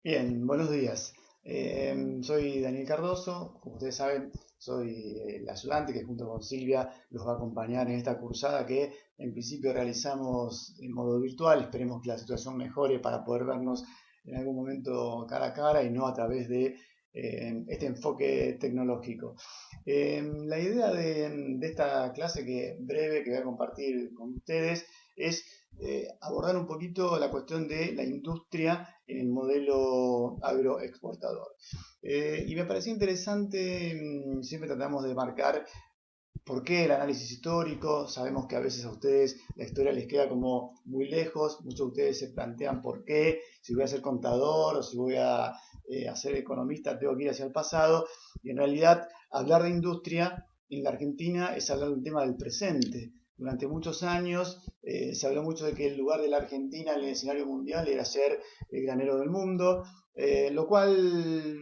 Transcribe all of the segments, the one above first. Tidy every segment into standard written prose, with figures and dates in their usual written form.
Bien, buenos días. Soy Daniel Cardoso, como ustedes saben, soy el ayudante que junto con Silvia los va a acompañar en esta cursada que en principio realizamos en modo virtual. Esperemos que la situación mejore para poder vernos en algún momento cara a cara y no a través de este enfoque tecnológico. La idea de esta clase que breve que voy a compartir con ustedes es abordar un poquito la cuestión de la industria en el modelo agroexportador. Y me pareció interesante, siempre tratamos de marcar por qué el análisis histórico. Sabemos que a veces a ustedes la historia les queda como muy lejos, muchos de ustedes se plantean por qué, si voy a ser contador o si voy a ser economista, tengo que ir hacia el pasado, y en realidad hablar de industria en la Argentina es hablar de un tema del presente. Durante muchos años se habló mucho de que el lugar de la Argentina en el escenario mundial era ser el granero del mundo, lo cual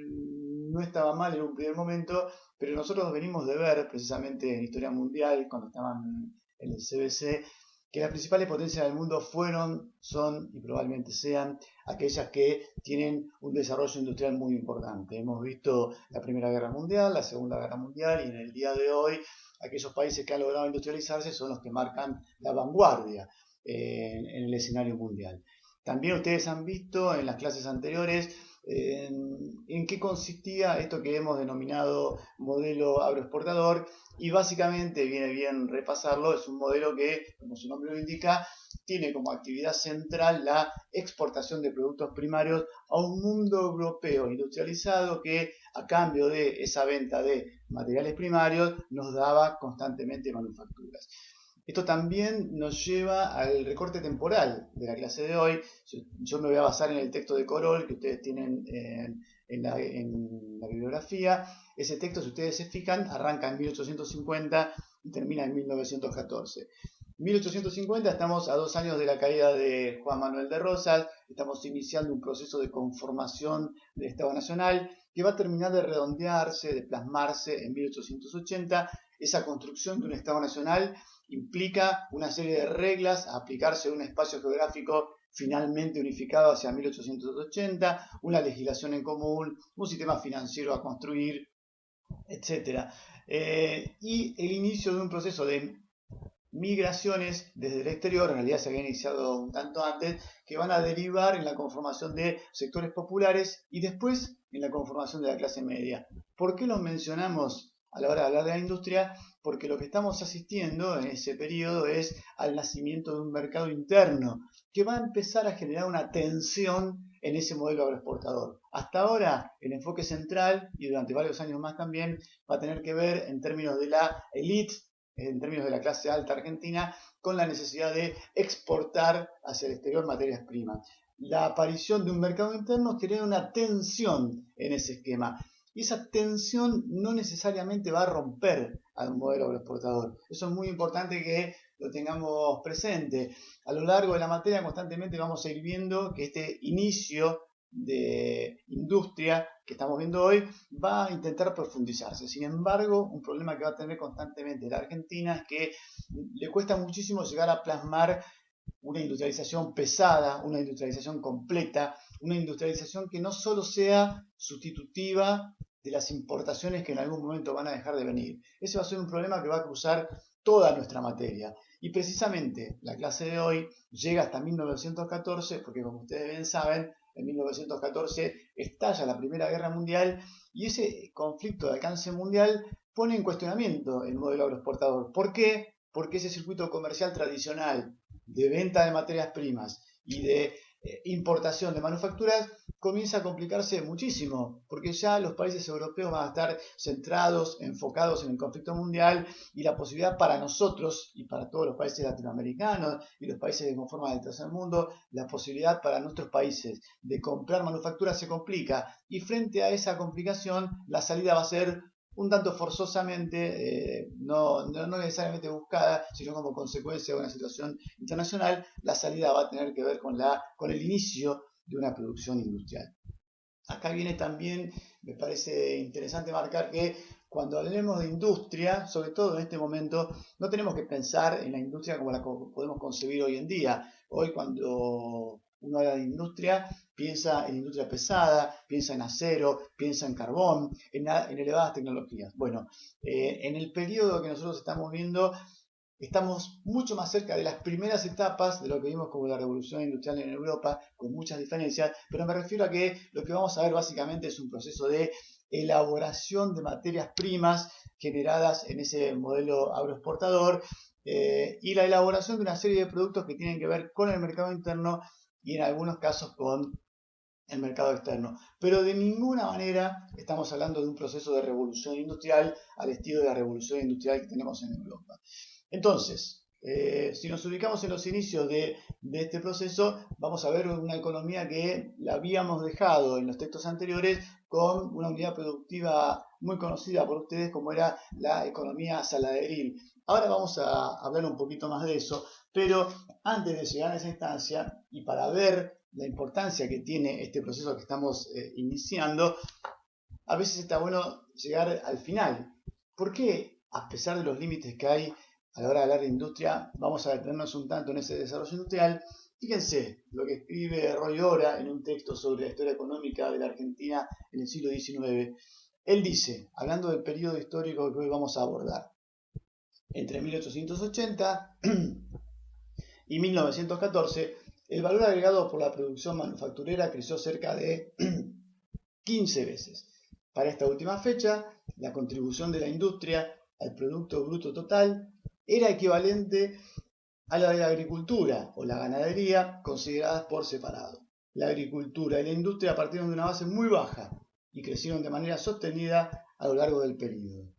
no estaba mal en un primer momento, pero nosotros venimos de ver, precisamente en Historia Mundial, cuando estaban en el CBC, que las principales potencias del mundo fueron, son y probablemente sean aquellas que tienen un desarrollo industrial muy importante. Hemos visto la Primera Guerra Mundial, la Segunda Guerra Mundial y en el día de hoy aquellos países que han logrado industrializarse son los que marcan la vanguardia en el escenario mundial. También ustedes han visto en las clases anteriores en qué consistía esto que hemos denominado modelo agroexportador, y básicamente viene bien repasarlo. Es un modelo que, como su nombre lo indica, tiene como actividad central la exportación de productos primarios a un mundo europeo industrializado que a cambio de esa venta de materiales primarios nos daba constantemente manufacturas. Esto también nos lleva al recorte temporal de la clase de hoy. Yo me voy a basar en el texto de Corol que ustedes tienen en la bibliografía. Ese texto, si ustedes se fijan, arranca en 1850 y termina en 1914. 1850, estamos a 2 años de la caída de Juan Manuel de Rosas, estamos iniciando un proceso de conformación del Estado Nacional que va a terminar de redondearse, de plasmarse en 1880. Esa construcción de un Estado Nacional implica una serie de reglas a aplicarse en un espacio geográfico finalmente unificado hacia 1880, una legislación en común, un sistema financiero a construir, etcétera. Y el inicio de un proceso de migraciones desde el exterior, en realidad se había iniciado un tanto antes, que van a derivar en la conformación de sectores populares y después en la conformación de la clase media. ¿Por qué los mencionamos a la hora de hablar de la industria? Porque lo que estamos asistiendo en ese periodo es al nacimiento de un mercado interno que va a empezar a generar una tensión en ese modelo agroexportador. Hasta ahora el enfoque central, y durante varios años más también, va a tener que ver en términos de la elite, en términos de la clase alta argentina, con la necesidad de exportar hacia el exterior materias primas. La aparición de un mercado interno genera una tensión en ese esquema. Y esa tensión no necesariamente va a romper al modelo agroexportador. Eso es muy importante que lo tengamos presente. A lo largo de la materia constantemente vamos a ir viendo que este inicio de industria que estamos viendo hoy va a intentar profundizarse. Sin embargo, un problema que va a tener constantemente la Argentina es que le cuesta muchísimo llegar a plasmar una industrialización pesada, una industrialización completa, una industrialización que no solo sea sustitutiva de las importaciones que en algún momento van a dejar de venir. Ese va a ser un problema que va a cruzar toda nuestra materia. Y precisamente la clase de hoy llega hasta 1914, porque como ustedes bien saben, en 1914 estalla la Primera Guerra Mundial y ese conflicto de alcance mundial pone en cuestionamiento el modelo agroexportador. ¿Por qué? Porque ese circuito comercial tradicional de venta de materias primas y de importación de manufacturas comienza a complicarse muchísimo, porque ya los países europeos van a estar centrados, enfocados en el conflicto mundial, y la posibilidad para nosotros y para todos los países latinoamericanos y los países que conforman el tercer mundo, la posibilidad para nuestros países de comprar manufacturas se complica, y frente a esa complicación la salida va a ser un tanto forzosamente, no necesariamente buscada, sino como consecuencia de una situación internacional. La salida va a tener que ver con el inicio de una producción industrial. Acá viene también, me parece interesante marcar que cuando hablemos de industria, sobre todo en este momento, no tenemos que pensar en la industria como la podemos concebir hoy en día. Hoy cuando uno habla de industria, piensa en industria pesada, piensa en acero, piensa en carbón, en elevadas tecnologías. Bueno, en el periodo que nosotros estamos viendo, estamos mucho más cerca de las primeras etapas de lo que vimos como la revolución industrial en Europa, con muchas diferencias, pero me refiero a que lo que vamos a ver básicamente es un proceso de elaboración de materias primas generadas en ese modelo agroexportador y la elaboración de una serie de productos que tienen que ver con el mercado interno y en algunos casos con el mercado externo. Pero de ninguna manera estamos hablando de un proceso de revolución industrial al estilo de la revolución industrial que tenemos en Europa. Entonces, si nos ubicamos en los inicios de este proceso, vamos a ver una economía que la habíamos dejado en los textos anteriores con una unidad productiva muy conocida por ustedes como era la economía saladeril. Ahora vamos a hablar un poquito más de eso, pero antes de llegar a esa instancia y para ver la importancia que tiene este proceso que estamos iniciando, a veces está bueno llegar al final. ¿Por qué, a pesar de los límites que hay a la hora de hablar de industria, vamos a detenernos un tanto en ese desarrollo industrial? Fíjense lo que escribe Roy Ora en un texto sobre la historia económica de la Argentina en el siglo XIX. Él dice, hablando del periodo histórico que hoy vamos a abordar, entre 1880 y 1914, el valor agregado por la producción manufacturera creció cerca de 15 veces. Para esta última fecha, la contribución de la industria al Producto Bruto Total era equivalente a la de la agricultura o la ganadería consideradas por separado. La agricultura y la industria partieron de una base muy baja y crecieron de manera sostenida a lo largo del periodo.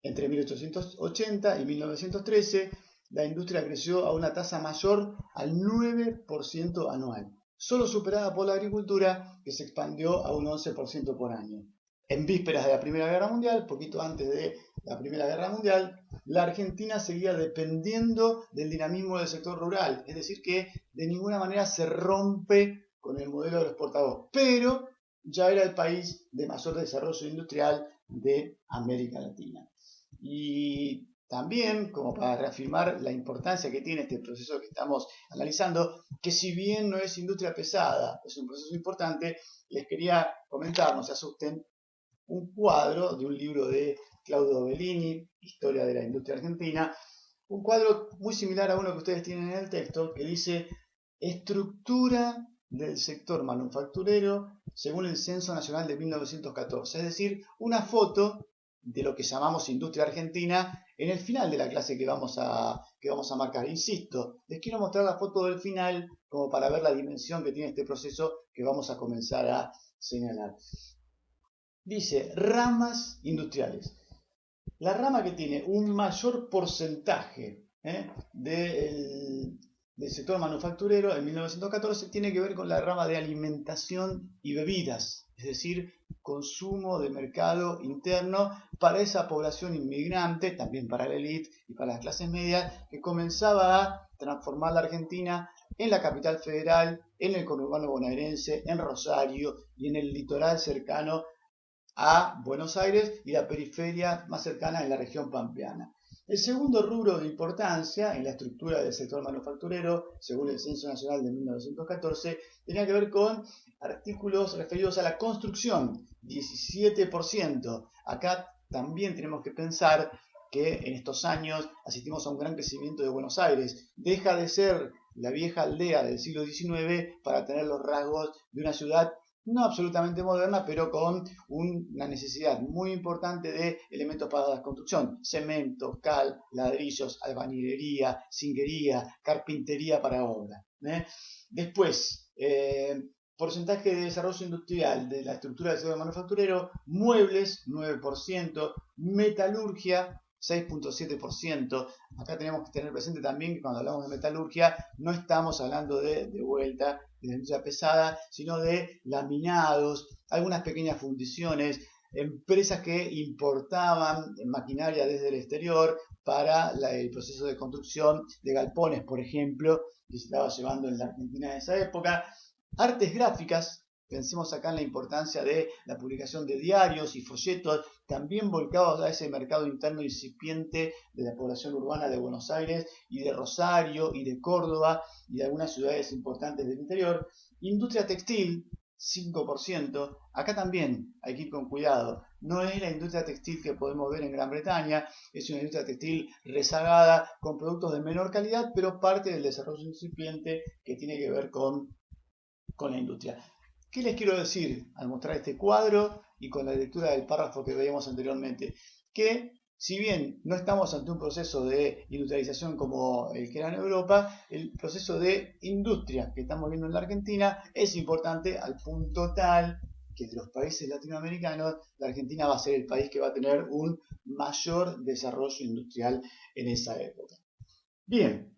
Entre 1880 y 1913, la industria creció a una tasa mayor al 9% anual, solo superada por la agricultura, que se expandió a un 11% por año. En vísperas de la Primera Guerra Mundial, poquito antes de la Primera Guerra Mundial, la Argentina seguía dependiendo del dinamismo del sector rural, es decir, que de ninguna manera se rompe con el modelo del exportador, pero ya era el país de mayor desarrollo industrial de América Latina. Y también, como para reafirmar la importancia que tiene este proceso que estamos analizando, que si bien no es industria pesada, es un proceso importante, les quería comentar, no se asusten, un cuadro de un libro de Claudio Bellini, Historia de la Industria Argentina, un cuadro muy similar a uno que ustedes tienen en el texto, que dice estructura del sector manufacturero según el Censo Nacional de 1914, es decir, una foto de lo que llamamos industria argentina en el final de la clase que vamos a marcar. Insisto, les quiero mostrar la foto del final como para ver la dimensión que tiene este proceso que vamos a comenzar a señalar. Dice ramas industriales. La rama que tiene un mayor porcentaje del sector manufacturero en 1914 tiene que ver con la rama de alimentación y bebidas, es decir, consumo de mercado interno para esa población inmigrante, también para la élite y para las clases medias, que comenzaba a transformar la Argentina en la capital federal, en el conurbano bonaerense, en Rosario y en el litoral cercano a Buenos Aires y la periferia más cercana en la región pampeana. El segundo rubro de importancia en la estructura del sector manufacturero, según el Censo Nacional de 1914, tenía que ver con artículos referidos a la construcción, 17%. Acá también tenemos que pensar que en estos años asistimos a un gran crecimiento de Buenos Aires. Deja de ser la vieja aldea del siglo XIX para tener los rasgos de una ciudad no absolutamente moderna, pero con una necesidad muy importante de elementos para la construcción: cemento, cal, ladrillos, albañilería, zinguería, carpintería para obra. Después, porcentaje de desarrollo industrial de la estructura del sector manufacturero: muebles, 9%, metalurgia, 6.7%. Acá tenemos que tener presente también que cuando hablamos de metalurgia no estamos hablando de vuelta de la industria pesada, sino de laminados, algunas pequeñas fundiciones, empresas que importaban maquinaria desde el exterior para el proceso de construcción de galpones, por ejemplo, que se estaba llevando en la Argentina en esa época. Artes gráficas, Pensemos acá en la importancia de la publicación de diarios y folletos, también volcados a ese mercado interno incipiente de la población urbana de Buenos Aires y de Rosario y de Córdoba y de algunas ciudades importantes del interior. Industria textil, 5%. Acá también hay que ir con cuidado. No es la industria textil que podemos ver en Gran Bretaña, es una industria textil rezagada con productos de menor calidad, pero parte del desarrollo incipiente que tiene que ver con la industria. ¿Qué les quiero decir al mostrar este cuadro y con la lectura del párrafo que veíamos anteriormente? Que si bien no estamos ante un proceso de industrialización como el que era en Europa, el proceso de industria que estamos viendo en la Argentina es importante al punto tal que de los países latinoamericanos, la Argentina va a ser el país que va a tener un mayor desarrollo industrial en esa época. Bien,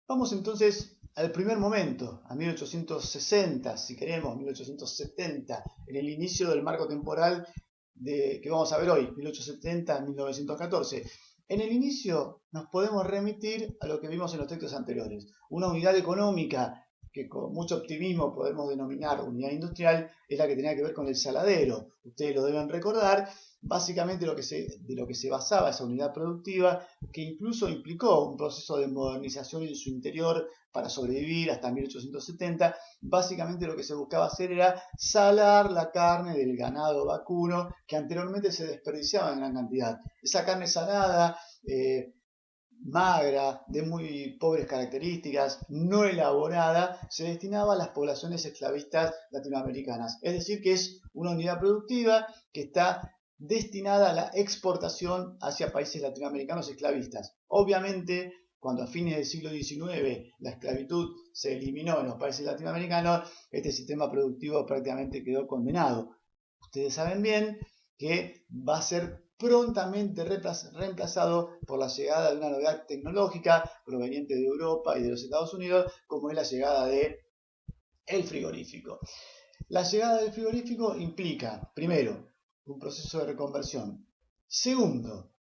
vamos entonces al primer momento, a 1860, si queremos, 1870, en el inicio del marco temporal que vamos a ver hoy, 1870-1914. En el inicio nos podemos remitir a lo que vimos en los textos anteriores, una unidad económica que con mucho optimismo podemos denominar unidad industrial, es la que tenía que ver con el saladero. Ustedes lo deben recordar, básicamente de lo que se basaba esa unidad productiva, que incluso implicó un proceso de modernización en su interior para sobrevivir hasta 1870. Básicamente lo que se buscaba hacer era salar la carne del ganado vacuno que anteriormente se desperdiciaba en gran cantidad. Esa carne salada, magra, de muy pobres características, no elaborada, se destinaba a las poblaciones esclavistas latinoamericanas. Es decir, que es una unidad productiva que está destinada a la exportación hacia países latinoamericanos esclavistas. Obviamente, cuando a fines del siglo XIX la esclavitud se eliminó en los países latinoamericanos, este sistema productivo prácticamente quedó condenado. Ustedes saben bien que va a ser prontamente reemplazado por la llegada de una novedad tecnológica proveniente de Europa y de los Estados Unidos, como es la llegada del frigorífico. La llegada del frigorífico implica, primero, un proceso de reconversión. Segundo,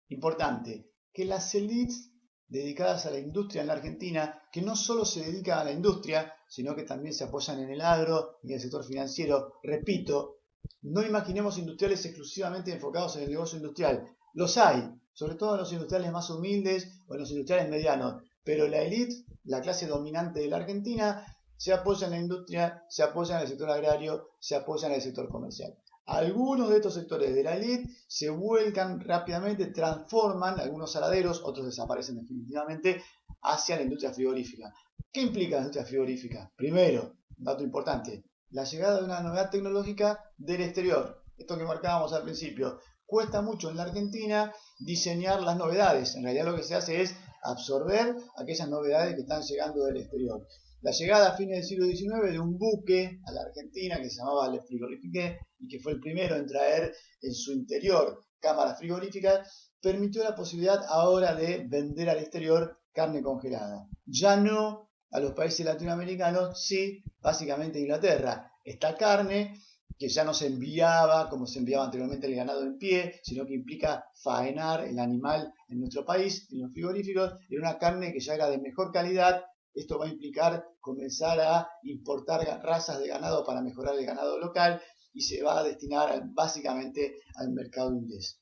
importante, que las élites dedicadas a la industria en la Argentina, que no solo se dedican a la industria, sino que también se apoyan en el agro y en el sector financiero, repito, no imaginemos industriales exclusivamente enfocados en el negocio industrial. Los hay, sobre todo en los industriales más humildes o en los industriales medianos, pero la élite, la clase dominante de la Argentina, se apoya en la industria, se apoya en el sector agrario, se apoya en el sector comercial. Algunos de estos sectores de la élite se vuelcan rápidamente, transforman algunos saladeros, otros desaparecen definitivamente, hacia la industria frigorífica. ¿Qué implica la industria frigorífica? Primero, dato importante, la llegada de una novedad tecnológica del exterior. Esto que marcábamos al principio. Cuesta mucho en la Argentina diseñar las novedades. En realidad lo que se hace es absorber aquellas novedades que están llegando del exterior. La llegada a fines del siglo XIX de un buque a la Argentina que se llamaba Le Frigorifique y que fue el primero en traer en su interior cámaras frigoríficas, permitió la posibilidad ahora de vender al exterior carne congelada. Ya no a los países latinoamericanos, sí, básicamente Inglaterra. Esta carne que ya no se enviaba como se enviaba anteriormente el ganado en pie, sino que implica faenar el animal en nuestro país, en los frigoríficos, era una carne que ya era de mejor calidad. Esto va a implicar comenzar a importar razas de ganado para mejorar el ganado local y se va a destinar básicamente al mercado inglés,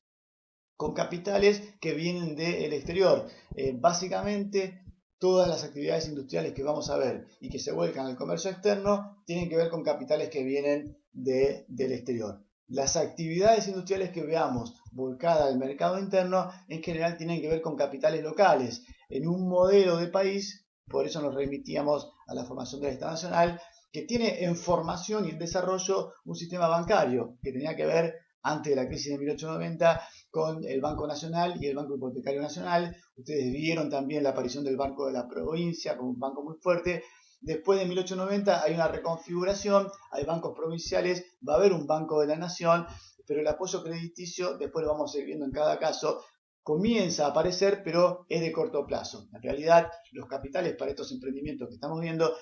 con capitales que vienen del exterior. Básicamente todas las actividades industriales que vamos a ver y que se vuelcan al comercio externo tienen que ver con capitales que vienen del exterior. Las actividades industriales que veamos volcadas al mercado interno en general tienen que ver con capitales locales, en un modelo de país. Por eso nos remitíamos a la formación del Estado Nacional, que tiene en formación y en desarrollo un sistema bancario que tenía que ver antes de la crisis de 1890 con el Banco Nacional y el Banco Hipotecario Nacional. Ustedes vieron también la aparición del Banco de la Provincia como un banco muy fuerte. Después de 1890 hay una reconfiguración, hay bancos provinciales, va a haber un Banco de la Nación, pero el apoyo crediticio, después lo vamos a ir viendo en cada caso, comienza a aparecer, pero es de corto plazo. En realidad, los capitales para estos emprendimientos que estamos viendo,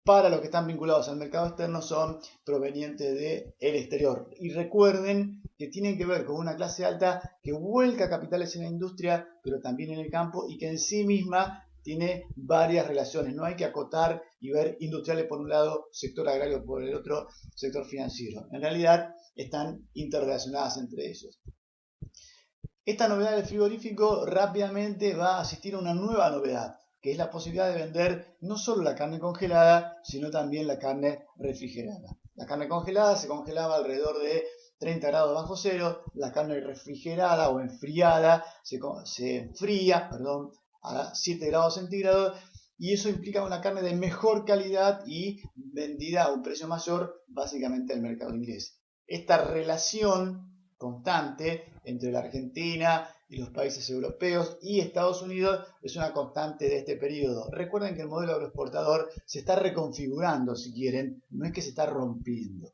para los que están vinculados al mercado externo, son provenientes del exterior. Y recuerden que tienen que ver con una clase alta que vuelca capitales en la industria, pero también en el campo, y que en sí misma tiene varias relaciones. No hay que acotar y ver industriales por un lado, sector agrario por el otro, sector financiero. En realidad están interrelacionadas entre ellos. Esta novedad del frigorífico rápidamente va a asistir a una nueva novedad, que es la posibilidad de vender no solo la carne congelada, sino también la carne refrigerada. La carne congelada se congelaba alrededor de 30 grados bajo cero, la carne refrigerada o enfriada se enfría a 7 grados centígrados, y eso implica una carne de mejor calidad y vendida a un precio mayor, básicamente al mercado inglés. Esta relación constante entre la Argentina y los países europeos y Estados Unidos es una constante de este periodo. Recuerden que el modelo agroexportador se está reconfigurando, si quieren, no es que se está rompiendo.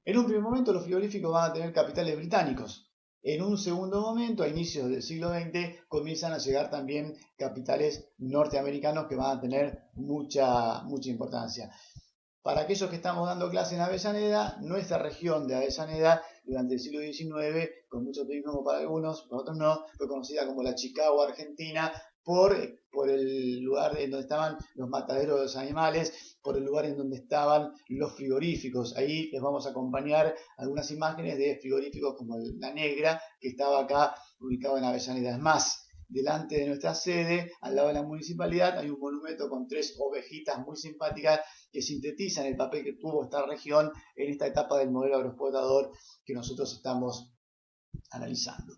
En un primer momento los frigoríficos van a tener capitales británicos. En un segundo momento, a inicios del siglo XX, comienzan a llegar también capitales norteamericanos que van a tener mucha importancia. Para aquellos que estamos dando clase en Avellaneda, nuestra región de Avellaneda durante el siglo XIX, con mucho turismo para algunos, para otros no, fue conocida como la Chicago Argentina por el lugar en donde estaban los mataderos de los animales, por el lugar en donde estaban los frigoríficos. Ahí les vamos a acompañar algunas imágenes de frigoríficos como La Negra, que estaba acá ubicado en Avellaneda. Es más, delante de nuestra sede, al lado de la municipalidad, hay un monumento con 3 ovejitas muy simpáticas que sintetizan el papel que tuvo esta región en esta etapa del modelo agroexportador que nosotros estamos analizando.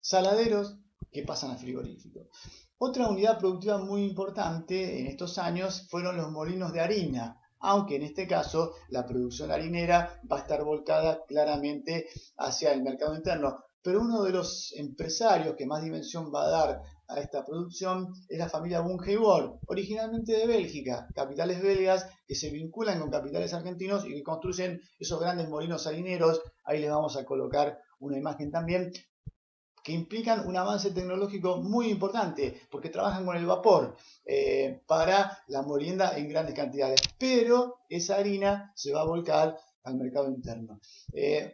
Saladeros que pasan a frigoríficos. Otra unidad productiva muy importante en estos años fueron los molinos de harina, aunque en este caso la producción harinera va a estar volcada claramente hacia el mercado interno. Pero uno de los empresarios que más dimensión va a dar a esta producción es la familia Bunge-Bor, originalmente de Bélgica, capitales belgas que se vinculan con capitales argentinos y que construyen esos grandes molinos harineros. Ahí les vamos a colocar una imagen también, que implican un avance tecnológico muy importante, porque trabajan con el vapor para la molienda en grandes cantidades, pero esa harina se va a volcar al mercado interno.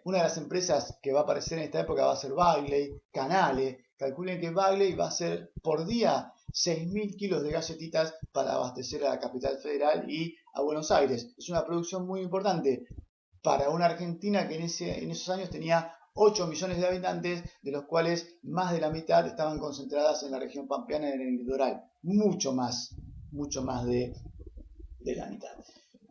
Una de las empresas que va a aparecer en esta época va a ser Bagley, Canale. Calculen que Bagley va a hacer por día 6.000 kilos de galletitas para abastecer a la capital federal y a Buenos Aires. Es una producción muy importante para una Argentina que en esos años tenía 8 millones de habitantes, de los cuales más de la mitad estaban concentradas en la región pampeana y en el litoral. Mucho más de la mitad.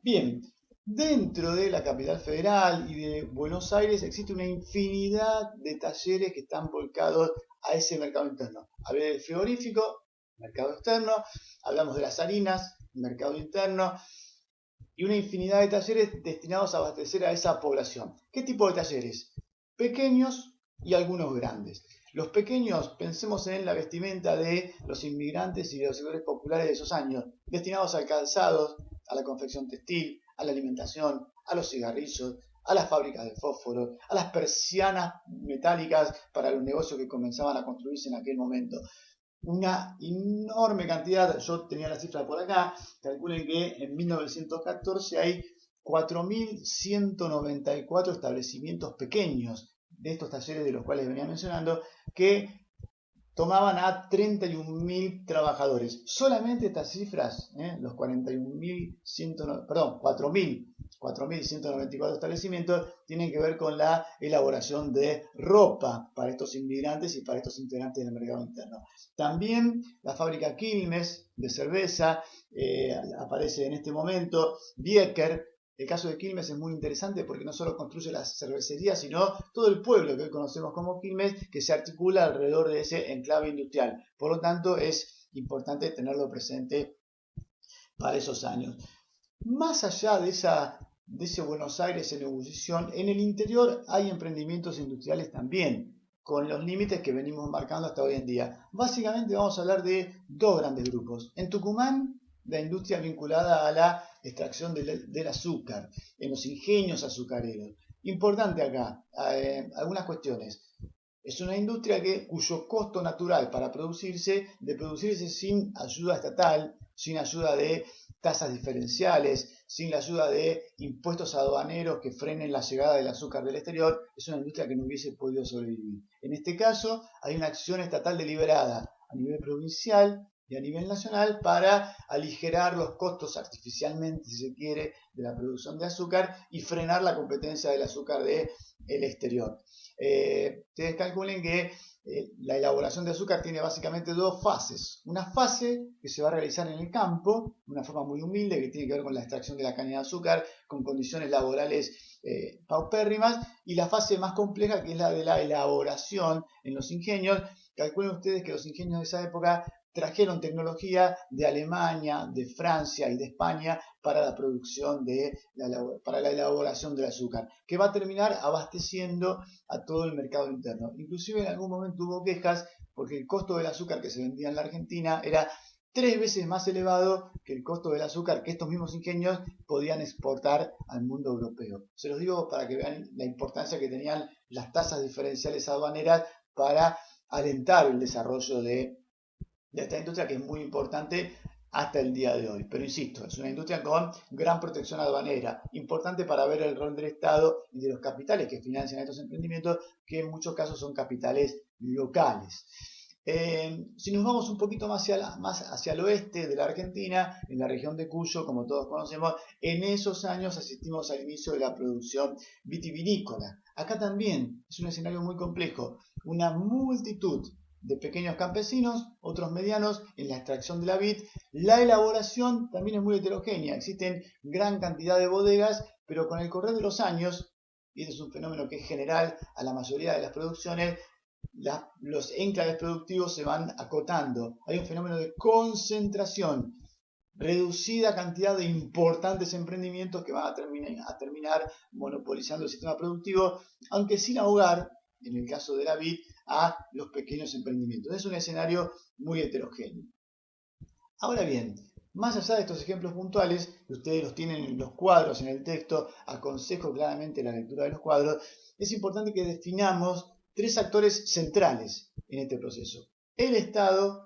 Bien, dentro de la capital federal y de Buenos Aires existe una infinidad de talleres que están volcados a ese mercado interno. Hablé del frigorífico, mercado externo, hablamos de las harinas, mercado interno, y una infinidad de talleres destinados a abastecer a esa población. ¿Qué tipo de talleres? Pequeños y algunos grandes. Los pequeños, pensemos en la vestimenta de los inmigrantes y de los sectores populares de esos años, destinados al calzado, a la confección textil, a la alimentación, a los cigarrillos, a las fábricas de fósforos, a las persianas metálicas para los negocios que comenzaban a construirse en aquel momento. Una enorme cantidad, yo tenía la cifra por acá, calculen que en 1914 hay 4.194 establecimientos pequeños de estos talleres de los cuales venía mencionando, que tomaban a 31.000 trabajadores. Solamente estas cifras, los 4.194 establecimientos, tienen que ver con la elaboración de ropa para estos inmigrantes y para estos integrantes del mercado interno. También la fábrica Quilmes de cerveza aparece en este momento. Bieker. El caso de Quilmes es muy interesante porque no solo construye las cervecerías, sino todo el pueblo que hoy conocemos como Quilmes, que se articula alrededor de ese enclave industrial. Por lo tanto, es importante tenerlo presente para esos años. Más allá de ese Buenos Aires en ebullición, en el interior hay emprendimientos industriales también, con los límites que venimos marcando hasta hoy en día. Básicamente vamos a hablar de 2 grandes grupos. En Tucumán, la industria vinculada a la extracción del azúcar, en los ingenios azucareros. Importante acá, algunas cuestiones. Es una industria cuyo costo natural para producirse sin ayuda estatal, sin ayuda de tasas diferenciales, sin la ayuda de impuestos aduaneros que frenen la llegada del azúcar del exterior, es una industria que no hubiese podido sobrevivir. En este caso, hay una acción estatal deliberada a nivel provincial y a nivel nacional para aligerar los costos artificialmente, si se quiere, de la producción de azúcar y frenar la competencia del azúcar del exterior. Ustedes calculen que la elaboración de azúcar tiene básicamente dos fases. Una fase que se va a realizar en el campo, de una forma muy humilde, que tiene que ver con la extracción de la caña de azúcar, con condiciones laborales paupérrimas, y la fase más compleja, que es la de la elaboración en los ingenios. Calculen ustedes que los ingenios de esa época trajeron tecnología de Alemania, de Francia y de España para la producción para la elaboración del azúcar, que va a terminar abasteciendo a todo el mercado interno. Inclusive en algún momento hubo quejas porque el costo del azúcar que se vendía en la Argentina era 3 veces más elevado que el costo del azúcar que estos mismos ingenios podían exportar al mundo europeo. Se los digo para que vean la importancia que tenían las tasas diferenciales aduaneras para alentar el desarrollo de esta industria, que es muy importante hasta el día de hoy. Pero insisto, es una industria con gran protección aduanera, importante para ver el rol del Estado y de los capitales que financian estos emprendimientos, que en muchos casos son capitales locales. Si nos vamos un poquito más hacia el oeste de la Argentina, en la región de Cuyo, como todos conocemos, en esos años asistimos al inicio de la producción vitivinícola. Acá también es un escenario muy complejo, una multitud de pequeños campesinos, otros medianos en la extracción de la vid. La elaboración también es muy heterogénea, existen gran cantidad de bodegas, pero con el correr de los años, y este es un fenómeno que es general a la mayoría de las producciones, los enclaves productivos se van acotando. Hay un fenómeno de concentración, reducida cantidad de importantes emprendimientos que van a terminar monopolizando el sistema productivo, aunque sin ahogar, en el caso de la vid, a los pequeños emprendimientos. Es un escenario muy heterogéneo. Ahora bien, más allá de estos ejemplos puntuales, que ustedes los tienen en los cuadros, en el texto, aconsejo claramente la lectura de los cuadros, es importante que definamos 3 actores centrales en este proceso: el Estado,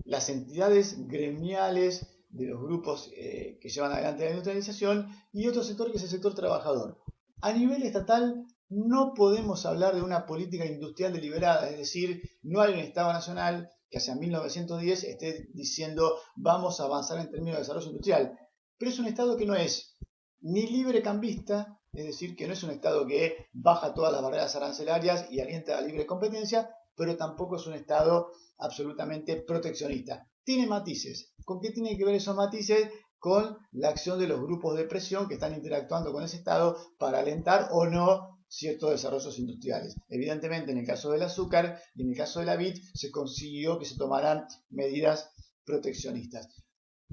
las entidades gremiales de los grupos que llevan adelante la industrialización, y otro sector que es el sector trabajador. A nivel estatal no podemos hablar de una política industrial deliberada, es decir, no hay un Estado nacional que hacia 1910 esté diciendo vamos a avanzar en términos de desarrollo industrial, pero es un Estado que no es ni librecambista, es decir, que no es un Estado que baja todas las barreras arancelarias y alienta la libre competencia, pero tampoco es un Estado absolutamente proteccionista. Tiene matices. ¿Con qué tienen que ver esos matices? Con la acción de los grupos de presión que están interactuando con ese Estado para alentar o no ciertos desarrollos industriales. Evidentemente, en el caso del azúcar y en el caso de la vid, se consiguió que se tomaran medidas proteccionistas.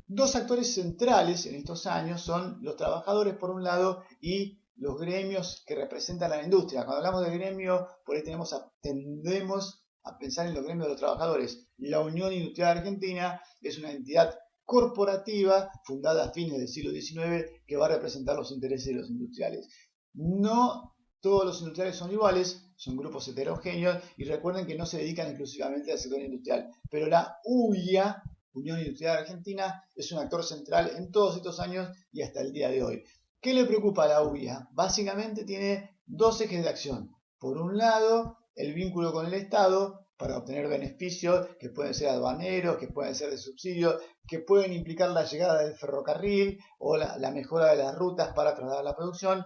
2 actores centrales en estos años son los trabajadores por un lado y los gremios que representan a la industria. Cuando hablamos de gremio, por ahí tendemos a pensar en los gremios de los trabajadores. La Unión Industrial Argentina es una entidad corporativa fundada a fines del siglo XIX que va a representar los intereses de los industriales. No todos los industriales son iguales, son grupos heterogéneos, y recuerden que no se dedican exclusivamente al sector industrial. Pero la UIA, Unión Industrial Argentina, es un actor central en todos estos años y hasta el día de hoy. ¿Qué le preocupa a la UIA? Básicamente tiene 2 ejes de acción. Por un lado, el vínculo con el Estado para obtener beneficios que pueden ser aduaneros, que pueden ser de subsidios, que pueden implicar la llegada del ferrocarril o la mejora de las rutas para trasladar la producción.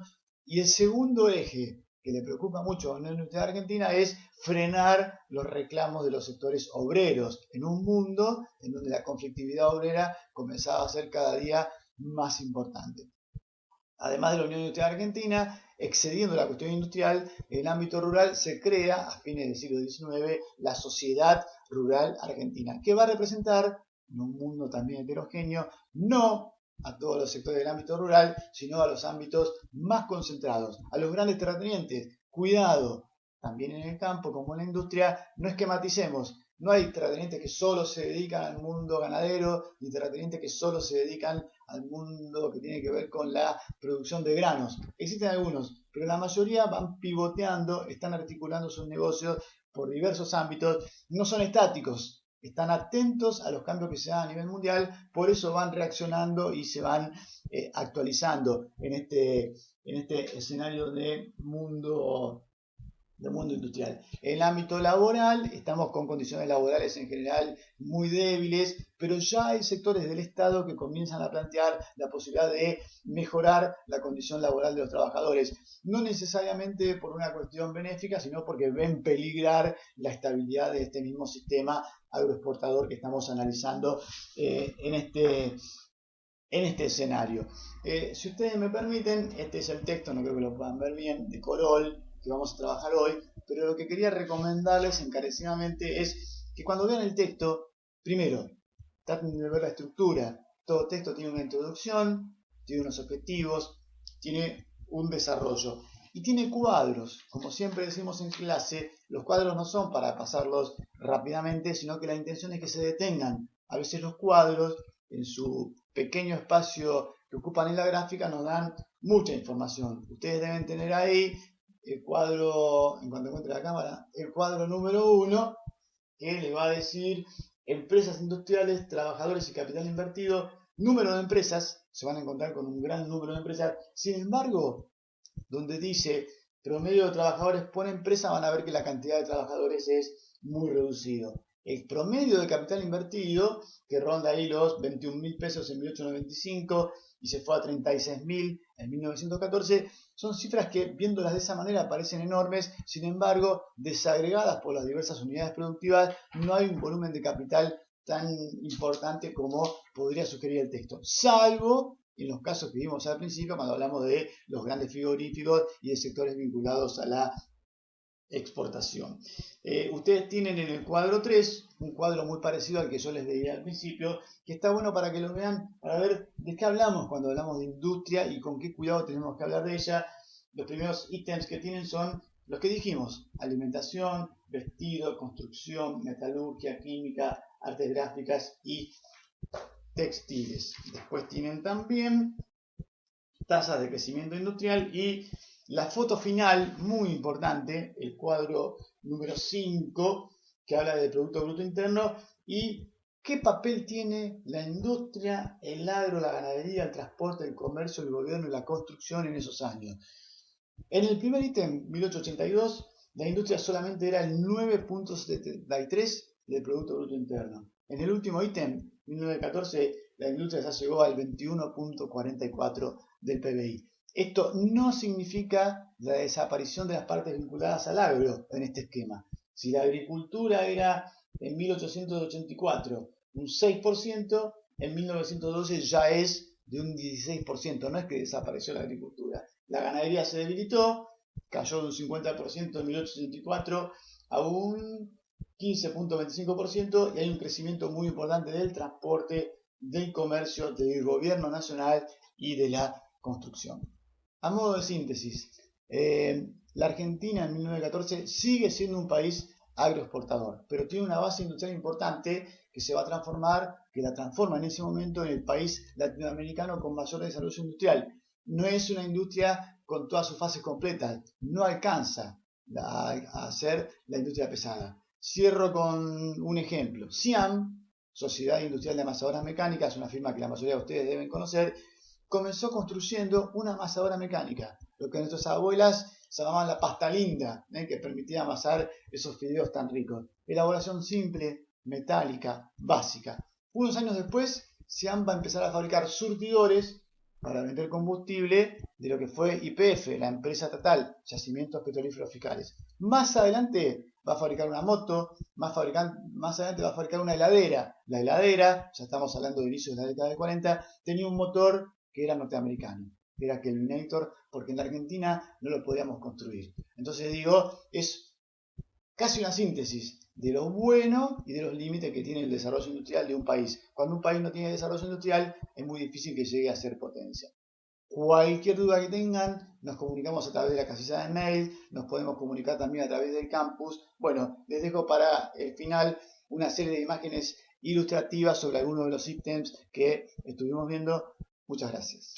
Y el segundo eje que le preocupa mucho a la Unión Industrial Argentina es frenar los reclamos de los sectores obreros en un mundo en donde la conflictividad obrera comenzaba a ser cada día más importante. Además de la Unión Industrial Argentina, excediendo la cuestión industrial, en el ámbito rural se crea, a fines del siglo XIX, la Sociedad Rural Argentina, que va a representar, en un mundo también heterogéneo, no a todos los sectores del ámbito rural, sino a los ámbitos más concentrados, a los grandes terratenientes. Cuidado, también en el campo como en la industria, no esquematicemos. No hay terratenientes que solo se dedican al mundo ganadero, ni terratenientes que solo se dedican al mundo que tiene que ver con la producción de granos. Existen algunos, pero la mayoría van pivoteando, están articulando sus negocios por diversos ámbitos, no son estáticos, están atentos a los cambios que se dan a nivel mundial, por eso van reaccionando y se van actualizando en este escenario de mundo del mundo industrial. En el ámbito laboral estamos con condiciones laborales en general muy débiles, pero ya hay sectores del Estado que comienzan a plantear la posibilidad de mejorar la condición laboral de los trabajadores, no necesariamente por una cuestión benéfica, sino porque ven peligrar la estabilidad de este mismo sistema agroexportador que estamos analizando en este escenario. Si ustedes me permiten, este es el texto, no creo que lo puedan ver bien, de Corol, que vamos a trabajar hoy, pero lo que quería recomendarles encarecidamente es que cuando vean el texto, primero, traten de ver la estructura. Todo texto tiene una introducción, tiene unos objetivos, tiene un desarrollo y tiene cuadros. Como siempre decimos en clase, los cuadros no son para pasarlos rápidamente, sino que la intención es que se detengan. A veces los cuadros, en su pequeño espacio que ocupan en la gráfica, nos dan mucha información. Ustedes deben tener ahí el cuadro, en cuanto encuentre la cámara, el cuadro número 1, que le va a decir empresas industriales, trabajadores y capital invertido, número de empresas, se van a encontrar con un gran número de empresas. Sin embargo, donde dice promedio de trabajadores por empresa, van a ver que la cantidad de trabajadores es muy reducido. El promedio de capital invertido, que ronda ahí los 21.000 pesos en 1895 y se fue a 36.000 en 1914, son cifras que, viéndolas de esa manera, parecen enormes. Sin embargo, desagregadas por las diversas unidades productivas, no hay un volumen de capital tan importante como podría sugerir el texto, salvo en los casos que vimos al principio cuando hablamos de los grandes frigoríficos y de sectores vinculados a la exportación. Ustedes tienen en el cuadro 3 un cuadro muy parecido al que yo les veía al principio, que está bueno para que lo vean, para ver de qué hablamos cuando hablamos de industria y con qué cuidado tenemos que hablar de ella. Los primeros ítems que tienen son los que dijimos: alimentación, vestido, construcción, metalurgia, química, artes gráficas y textiles. Después tienen también tasas de crecimiento industrial y la foto final, muy importante, el cuadro número 5, que habla del Producto Bruto Interno y qué papel tiene la industria, el agro, la ganadería, el transporte, el comercio, el gobierno y la construcción en esos años. En el primer ítem, 1882, la industria solamente era el 9.73 del Producto Bruto Interno. En el último ítem, 1914, la industria ya llegó al 21.44 del PBI. Esto no significa la desaparición de las partes vinculadas al agro en este esquema. Si la agricultura era en 1884 un 6%, en 1912 ya es de un 16%. No es que desapareció la agricultura. La ganadería se debilitó, cayó de un 50% en 1884 a un 15.25% y hay un crecimiento muy importante del transporte, del comercio, del gobierno nacional y de la construcción. A modo de síntesis, la Argentina en 1914 sigue siendo un país agroexportador, pero tiene una base industrial importante que se va a transformar, que la transforma en ese momento en el país latinoamericano con mayor desarrollo industrial. No es una industria con todas sus fases completas, no alcanza a hacer la industria pesada. Cierro con un ejemplo. SIAM, Sociedad Industrial de Amasadoras Mecánicas, una firma que la mayoría de ustedes deben conocer, comenzó construyendo una amasadora mecánica, lo que nuestras abuelas llamaban la pasta linda, que permitía amasar esos fideos tan ricos. Elaboración simple, metálica, básica. Unos años después, SIAM va a empezar a fabricar surtidores para vender combustible de lo que fue YPF, la empresa estatal, Yacimientos Petrolíferos Fiscales. Más adelante va a fabricar una moto, más adelante va a fabricar una heladera. La heladera, ya estamos hablando de inicios de la década de 40, tenía un motor que era norteamericano, que era Kelvinator, porque en la Argentina no lo podíamos construir. Entonces digo, es casi una síntesis de lo bueno y de los límites que tiene el desarrollo industrial de un país. Cuando un país no tiene desarrollo industrial, es muy difícil que llegue a ser potencia. Cualquier duda que tengan, nos comunicamos a través de la casilla de mail, nos podemos comunicar también a través del campus. Bueno, les dejo para el final una serie de imágenes ilustrativas sobre algunos de los ítems que estuvimos viendo. Muchas gracias.